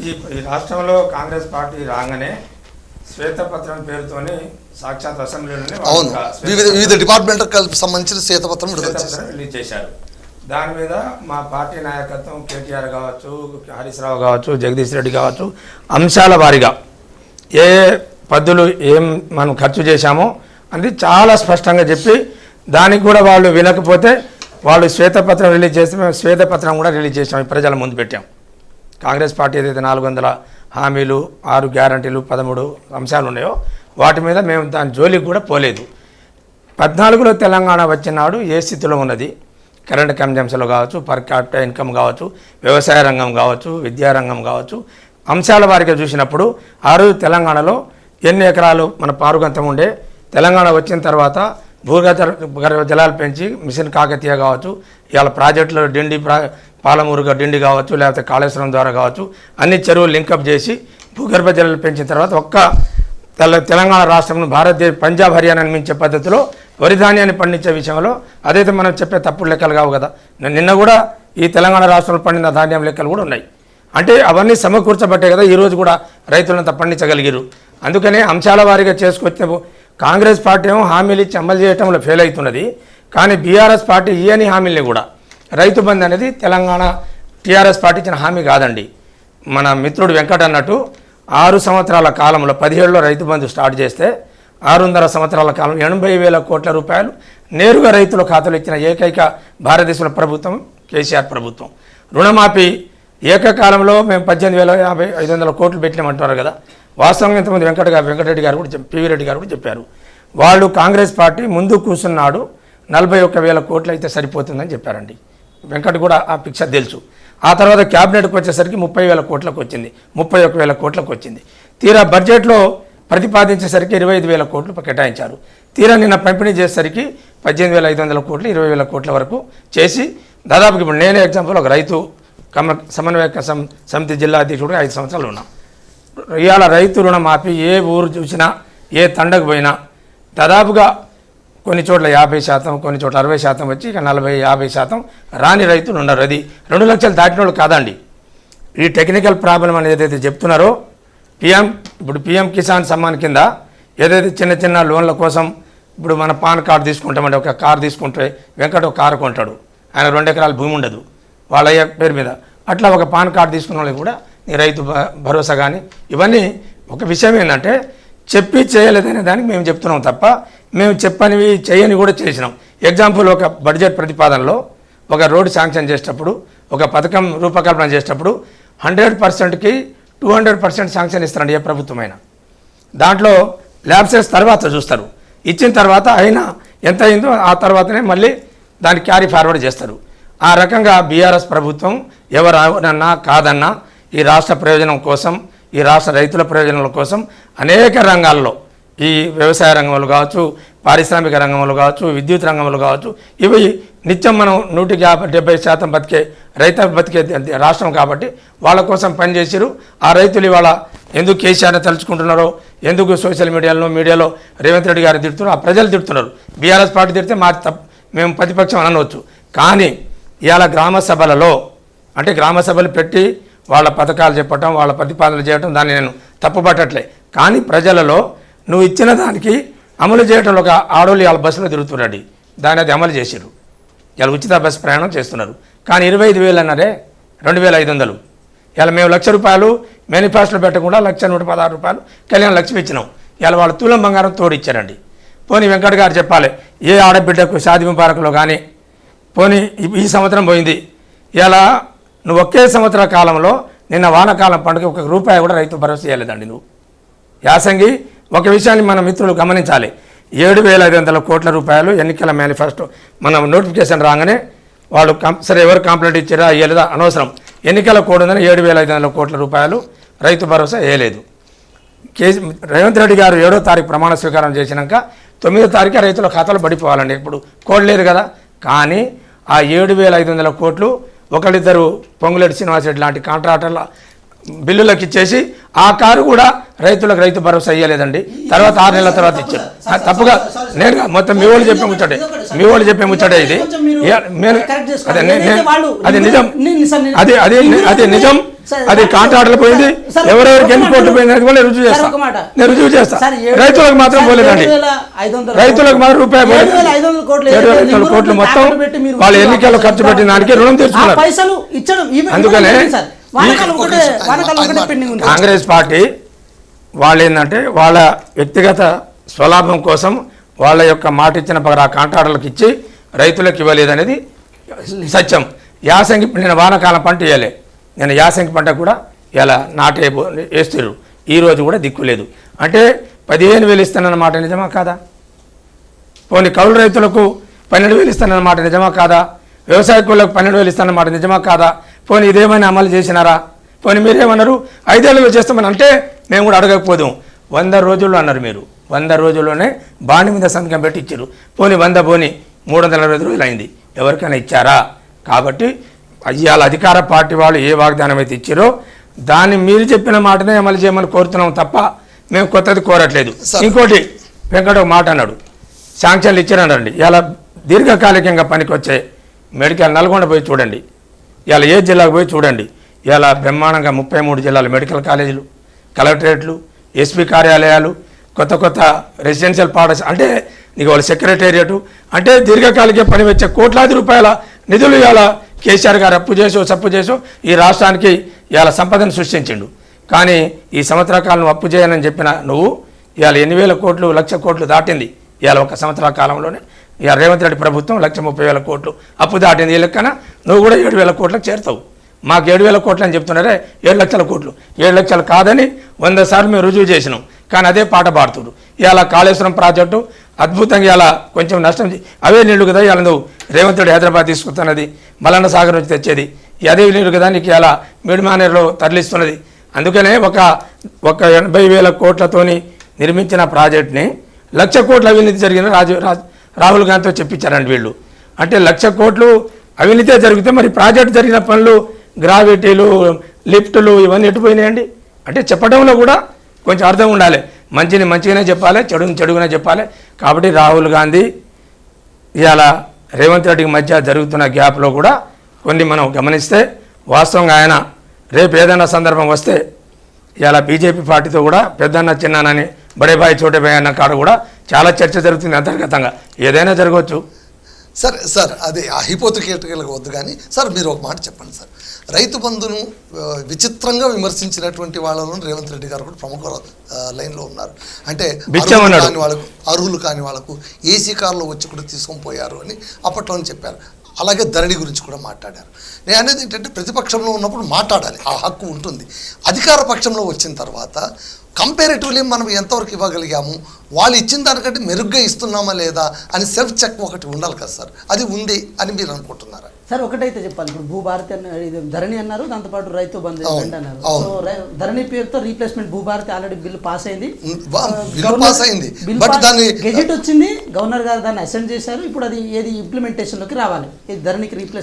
ఈ రాష్ట్రంలో కాంగ్రెస్ పార్టీ రాగానే శ్వేతపత్రం పేరుతోని సాక్షాత్ అసెంబ్లీలోనే వివిధ డిపార్ట్మెంట్లకు సంబంధించిన శ్వేతపత్రం రిలీజ్ చేశారు. దాని మీద మా పార్టీ నాయకత్వం కేటీఆర్ కావచ్చు, హరీష్ రావు కావచ్చు, జగదీష్ రెడ్డి కావచ్చు, అంశాల వారీగా ఏ పద్ధతులు ఏం మనం ఖర్చు చేశామో అది చాలా స్పష్టంగా చెప్పి, దానికి కూడా వాళ్ళు వినకపోతే వాళ్ళు శ్వేతపత్రం రిలీజ్ చేస్తే మేము శ్వేతపత్రం కూడా రిలీజ్ చేసాం, ప్రజల ముందు పెట్టాం. కాంగ్రెస్ పార్టీ ఏదైతే 400 హామీలు, 6 గ్యారంటీలు, 13 అంశాలు ఉన్నాయో వాటి మీద మేము దాని జోలికి కూడా పోలేదు. 14లో తెలంగాణ వచ్చినాడు ఏ స్థితిలో ఉన్నది, కరెంట్ కన్జంప్షన్లో కావచ్చు, పర్ క్యాపిటల్ ఇన్కమ్ కావచ్చు, వ్యవసాయ రంగం కావచ్చు, విద్యారంగం కావచ్చు, అంశాల వారిగా చూసినప్పుడు ఆ రోజు తెలంగాణలో ఎన్ని ఎకరాలు మన పారుగంతం ఉండే, తెలంగాణ వచ్చిన తర్వాత భూగర్భ జలాలు పెంచి మిషన్ కాకతీయ కావచ్చు, ఇవాళ ప్రాజెక్టులో డిండి పాలమూరుగా డిండి కావచ్చు, లేకపోతే కాళేశ్వరం ద్వారా కావచ్చు, అన్ని చెరువులు లింకప్ చేసి భూగర్భ జలాలు పెంచిన తర్వాత ఒక్క తెలంగాణ రాష్ట్రంలో భారతదేశ పంజాబ్ హర్యానాని మించే పద్ధతిలో వరి ధాన్యాన్ని పండించే విషయంలో అదైతే మనం చెప్పే తప్పుడు లెక్కలు కావు కదా. నిన్న కూడా ఈ తెలంగాణ రాష్ట్రంలో పండిన ధాన్యం లెక్కలు కూడా ఉన్నాయి. అంటే అవన్నీ సమకూర్చబట్టే కదా ఈరోజు కూడా రైతులంతా పండించగలిగారు. అందుకనే అంశాల వారీగా చేసుకొచ్చిన కాంగ్రెస్ పార్టీ ఏమో హామీలు ఇచ్చి అమలు చేయడంలో ఫెయిల్ అవుతున్నది. కానీ బీఆర్ఎస్ పార్టీ ఇయని హామీల్ని కూడా, రైతు బంధు అనేది తెలంగాణ టీఆర్ఎస్ పార్టీ ఇచ్చిన హామీ కాదండి. మన మిత్రుడు వెంకట అన్నట్టు 6 సంవత్సరాల కాలంలో 17లో రైతు బంధు స్టార్ట్ చేస్తే 6.5 సంవత్సరాల కాలం 80,000 కోట్ల రూపాయలు నేరుగా రైతుల ఖాతాలు ఇచ్చిన ఏకైక భారతదేశంలో ప్రభుత్వం కేసీఆర్ ప్రభుత్వం. రుణమాఫీ ఏకకాలంలో మేము 18,500 కోట్లు పెట్టినామంటున్నారు కదా. వాస్తవంగా ఇంతమంది వెంకటరెడ్డి గారు కూడా పివి రెడ్డి గారు కూడా చెప్పారు. వాళ్ళు కాంగ్రెస్ పార్టీ ముందు కూర్చున్నాడు 41,000 కోట్లు అయితే సరిపోతుందని చెప్పారండి. వెంకట్ కూడా ఆ పిక్చర్ తెలుసు. ఆ తర్వాత క్యాబినెట్కి వచ్చేసరికి 30,000 కోట్లకు వచ్చింది, 31,000 కోట్లకు వచ్చింది. తీరా బడ్జెట్లో ప్రతిపాదించేసరికి 25,000 కోట్లు కేటాయించారు. తీరా నిన్న పంపిణీ చేసేసరికి 18,500 కోట్లు, 20,000 కోట్ల వరకు చేసి దాదాపుకి ఇప్పుడు నేనే ఎగ్జాంపుల్ ఒక రైతు సమన్వయ సమితి జిల్లా అధ్యక్షుడు 5 సంవత్సరాలు ఉన్నాం. ఇవాళ రైతు రుణమాఫీ ఏ ఊరు చూసినా, ఏ తండకు పోయినా దాదాపుగా కొన్ని చోట్ల 50%, కొన్ని చోట్ల 60% వచ్చి ఇక 40-50% రాని రైతులు ఉన్నారు. అది 2 లక్షలు దాటిన వాళ్ళు కాదండి. ఈ టెక్నికల్ ప్రాబ్లం అనేది ఏదైతే చెప్తున్నారో ఇప్పుడు పిఎం కిసాన్ సమ్మాన్ కింద ఏదైతే చిన్న చిన్న లోన్ల కోసం ఇప్పుడు మన పాన్ కార్డు తీసుకుంటామంటే, ఒక కారు తీసుకుంటే వెంకట ఒక కారు కొంటాడు, ఆయన 2 ఎకరాల భూమి ఉండదు వాళ్ళ పేరు మీద. అట్లా ఒక పాన్ కార్డు తీసుకున్న వాళ్ళకి కూడా ఈ రైతు భరోసా కానీ ఇవన్నీ ఒక విషయం ఏంటంటే చెప్పి చేయలేదనే దానికి మేము చెప్తున్నాం తప్ప మేము చెప్పనివి చేయని కూడా చేసినాం. ఎగ్జాంపుల్ ఒక బడ్జెట్ ప్రతిపాదనలో ఒక రోడ్డు శాంక్షన్ చేసేటప్పుడు, ఒక పథకం రూపకల్పన చేసేటప్పుడు 100%కి 200% శాంక్షన్ ఇస్తారండి ఏ ప్రభుత్వమైనా. దాంట్లో ల్యాబ్సెస్ తర్వాత చూస్తారు, ఇచ్చిన తర్వాత అయినా ఎంత అయిందో ఆ తర్వాతనే మళ్ళీ దాన్ని క్యారీ ఫార్వర్డ్ చేస్తారు. ఆ రకంగా బీఆర్ఎస్ ప్రభుత్వం ఎవరన్నా కాదన్నా ఈ రాష్ట్ర ప్రయోజనం కోసం, ఈ రాష్ట్ర రైతుల ప్రయోజనాల కోసం అనేక రంగాల్లో, ఈ వ్యవసాయ రంగంలో కావచ్చు, పారిశ్రామిక రంగంలో కావచ్చు, విద్యుత్ రంగంలో కావచ్చు, ఇవి నిత్యం మనం 170% బతికే రైతు బతికే రాష్ట్రం కాబట్టి వాళ్ళ కోసం పనిచేసారు. ఆ రైతులు ఇవాళ ఎందుకు కేసీఆర్ని తలుచుకుంటున్నారో, ఎందుకు సోషల్ మీడియాలో రేవంత్ రెడ్డి గారు తిడుతున్నారు, ఆ ప్రజలు తిడుతున్నారు. బీఆర్ఎస్ పార్టీ తిడితే మేము ప్రతిపక్షం అనవచ్చు. కానీ ఇవాళ గ్రామ సభలలో అంటే గ్రామ సభలు పెట్టి వాళ్ళ పథకాలు చెప్పటం, వాళ్ళ ప్రతిపాదనలు చేయటం దాన్ని నేను తప్పుపట్టట్లే. కానీ ప్రజలలో నువ్వు ఇచ్చిన దానికి అమలు చేయడంలో ఒక ఆడోళ్ళు ఇవాళ బస్సులో తిరుగుతున్నాడు, దాన్ని అది అమలు చేశారు. ఇవాళ ఉచిత బస్సు ప్రయాణం చేస్తున్నారు. కానీ 25,000 అన్నారే 2,500. ఇవాళ మేము ₹1,00,000 మేనిఫెస్టోలో పెట్టకుండా ₹1,116 కళ్యాణ లక్ష్మి ఇచ్చినాం. ఇవాళ వాళ్ళు తులం బంగారం తోడిచ్చారండి. పోనీ వెంకట్ గారు చెప్పాలి, ఏ ఆడబిడ్డకు షాదీ ముబారక్లో కానీ పోనీ ఈ సంవత్సరం పోయింది. ఇలా నువ్వు ఒకే సంవత్సర కాలంలో నిన్న వానాకాలం పండుగ ₹1 కూడా రైతు భరోసా చేయలేదండి నువ్వు. యాసంగి ఒక విషయాన్ని మన మిత్రులు గమనించాలి. 7,500 కోట్ల రూపాయలు ఎన్నికల మేనిఫెస్టో మనం నోటిఫికేషన్ రాగానే వాళ్ళు సరే ఎవరు కంప్లైంట్ ఇచ్చారా వేయలేదా అనవసరం, ఎన్నికల కోడ్ ఉందని 7,500 కోట్ల రూపాయలు రైతు భరోసా వేయలేదు. రేవంత్ రెడ్డి గారు 7వ తారీఖు ప్రమాణ స్వీకారం చేసినాక 9వ తారీఖు రైతుల ఖాతాలో పడిపోవాలండి. ఇప్పుడు కోడ్ లేదు కదా. కానీ ఆ 7,500 కోట్లు ఒకళ్ళిద్దరు పొంగులేటి శ్రీనివాసరెడ్డి లాంటి కాంట్రాక్టర్ల బిల్లులకు ఇచ్చేసి ఆ కారు కూడా రైతులకు రైతు భరోసా ఇయ్యలేదండి. తర్వాత 6 నెలల తర్వాత ఇచ్చారు. తప్పుగా నేరుగా మొత్తం మీ వాళ్ళు చెప్పే ముచ్చటే, మీ వాళ్ళు చెప్పే ముచ్చటే ఇది. అది నిజం, అది నిజం. అది కాంట్రాక్టులు పోయింది, ఎవరెవరికి ఎన్ని కోట్లు పోయింది అనేది కూడా రుజువు చేస్తా, నేను రుజువు చేస్తా. రైతులకు మాత్రం పోలేదండి, రైతులకు మాత్రం రూపాయి పోలేదు. 7,500 కోట్లు మొత్తం వాళ్ళు ఎన్నికల్లో ఖర్చు పెట్టిన దానికి రుణం తెచ్చుకున్నారు. అందుకనే కాంగ్రెస్ పార్టీ వాళ్ళు ఏంటంటే వాళ్ళ వ్యక్తిగత స్వలాభం కోసం వాళ్ళ యొక్క మాట ఇచ్చిన పగర కాంట్రాక్టులకు ఇచ్చి రైతులకు ఇవ్వలేదనేది సత్యం. యాసంగి నేను వానాకాలం పంట ఇవ్వలే, నేను యాసంగి పంట కూడా ఇలా వేస్తారు. ఈరోజు కూడా దిక్కు లేదు అంటే 15,000 ఇస్తానన్నమాట నిజమా కాదా? పోనీ కౌలు రైతులకు 12,000 ఇస్తానన్నమాట నిజమా కాదా? వ్యవసాయ కూలీలకు 12,000 ఇస్తానన్నమాట నిజమా కాదా? పోనీ ఇదేమైనా అమలు చేసినారా? పోనీ మీరేమన్నారు 5 ఏళ్ళలో చేస్తామని అంటే మేము కూడా అడగకపోదాం. 100 రోజుల్లో అన్నారు మీరు, 100 రోజుల్లోనే బాండ్ మీద సంతకం పెట్టి ఇచ్చారు. పోనీ 100 పోనీ 360 రోజులు అయింది, ఎవరికైనా ఇచ్చారా? కాబట్టి ఇవాళ అధికార పార్టీ వాళ్ళు ఏ వాగ్దానం అయితే ఇచ్చారో దాన్ని మీరు చెప్పిన మాటనే అమలు చేయమని కోరుతున్నాం తప్ప మేము కొత్తది కోరట్లేదు. ఇంకోటి వెంకట ఒక మాట అన్నాడు, శాంక్షన్లు ఇచ్చారనండి. ఇలా దీర్ఘకాలికంగా పనికి వచ్చే మెడికల్ నల్గొండ పోయి చూడండి, ఇలా ఏ జిల్లాకు పోయి చూడండి. ఇలా బ్రహ్మాండంగా 33 జిల్లాల మెడికల్ కాలేజీలు, కలెక్టరేట్లు, ఎస్పీ కార్యాలయాలు, కొత్త కొత్త రెసిడెన్షియల్ పాఠశాల, అంటే నీకు వాళ్ళ సెక్రటేరియట్, అంటే దీర్ఘకాలిక పని వచ్చే కోట్లాది రూపాయల నిధులు ఇవాళ కేసీఆర్ గారు అప్పు చేసో సప్పు చేసో ఈ రాష్ట్రానికి ఇవాళ సంపదను సృష్టించిండు. కానీ ఈ సంవత్సర కాలం అప్పు చేయనని చెప్పిన నువ్వు ఇవాళ 8,000 కోట్లు 1,00,000 కోట్లు దాటింది. ఇవాళ ఒక సంవత్సర కాలంలోనే ఇవాళ రేవంత్ రెడ్డి ప్రభుత్వం 1,30,000 కోట్లు అప్పు దాటింది. ఈ లెక్కన నువ్వు కూడా 7,000 కోట్లకు చేరుతావు. మాకు 7,000 కోట్లు అని చెప్తున్నారే, 7,00,000 కోట్లు. 7,00,000 కాదని 100 సార్లు మేము రుజువు చేసినాం, కానీ అదే పాట పాడుతున్నారు. ఇవాళ కాళేశ్వరం ప్రాజెక్టు అద్భుతంగా ఇలా కొంచెం నష్టం, అవే నీళ్లు కదా ఇవాళ నువ్వు రేవంత్ రెడ్డి హైదరాబాద్ తీసుకుతున్నది, మల్లన్న సాగర్ నుంచి తెచ్చేది, అదే నీళ్లు కదా నీకు ఇలా మిడిమానేరులో తరలిస్తున్నది. అందుకనే ఒక 80,000 కోట్లతోని నిర్మించిన ప్రాజెక్ట్ని 1,00,000 కోట్ల అవినీతి జరిగిన రాహుల్ గాంధీతో చెప్పించారండి వీళ్ళు. అంటే 1,00,000 కోట్లు అవినీతే జరిగితే మరి ప్రాజెక్టు జరిగిన పనులు, గ్రావిటీలు, లిఫ్టులు ఇవన్నీ ఎటుపోయినాయండి? అంటే చెప్పడంలో కూడా కొంచెం అర్థం ఉండాలి. మంచిని మంచిగానే చెప్పాలి, చెడుని చెడుగానే చెప్పాలి. కాబట్టి రాహుల్ గాంధీ ఇవాళ రేవంత్ రెడ్డికి మధ్య జరుగుతున్న గ్యాప్లో కూడా కొన్ని మనం గమనిస్తే వాస్తవంగా ఆయన రేపు ఏదైనా సందర్భం వస్తే ఇవాళ బీజేపీ పార్టీతో కూడా పెద్దన్న చిన్నానని బడేబాయి చోటేబాయి అన్న కాడ కూడా చాలా చర్చ జరుగుతుంది అంతర్గతంగా, ఏదైనా జరగవచ్చు. సార్ అది ఆ హిపోతికేటికల్గా వద్దు కానీ సార్ మీరు ఒక మాట చెప్పండి సార్. రైతు బంధును విచిత్రంగా విమర్శించినటువంటి వాళ్ళలో రేవంత్ రెడ్డి గారు కూడా ప్రముఖ లైన్లో ఉన్నారు. అంటే వాళ్ళకు అర్హులు కాని వాళ్ళకు ఏసీ కార్లో వచ్చి కూడా తీసుకొని పోయారు అని అప్పట్లోనే చెప్పారు. అలాగే ధరణి గురించి కూడా మాట్లాడారు. నేను అనేది ఏంటంటే ప్రతిపక్షంలో ఉన్నప్పుడు మాట్లాడాలి, ఆ హక్కు ఉంటుంది. అధికార పక్షంలో వచ్చిన తర్వాత కంపారిటివ్లీ మనం ఎంతవరకు ఇవ్వగలిగాము, వాళ్ళు ఇచ్చిన దానికంటే మెరుగ్గా ఇస్తున్నామా లేదా అని సెల్ఫ్ చెక్ ఒకటి ఉండాలి కదా సార్, అది ఉంది అని మీరు అనుకుంటున్నారా? సార్ ఒకటైతే చెప్పాలి, ఇప్పుడు భూభారతి ధరణి అన్నారు, దాంతోపాటు రైతు బంధు అన్నారు. సో ధరణి పేరుతో replacement Bhubharati already bill pass అయింది, గెజెట్ వచ్చింది, గవర్నర్ గారు దాన్ని అసెండ్ చేశారు. ఇప్పుడు అది ఏది ఇంప్లిమెంటేషన్లోకి రావాలి, ఇది ధరణికి రీప్లేస్మెంట్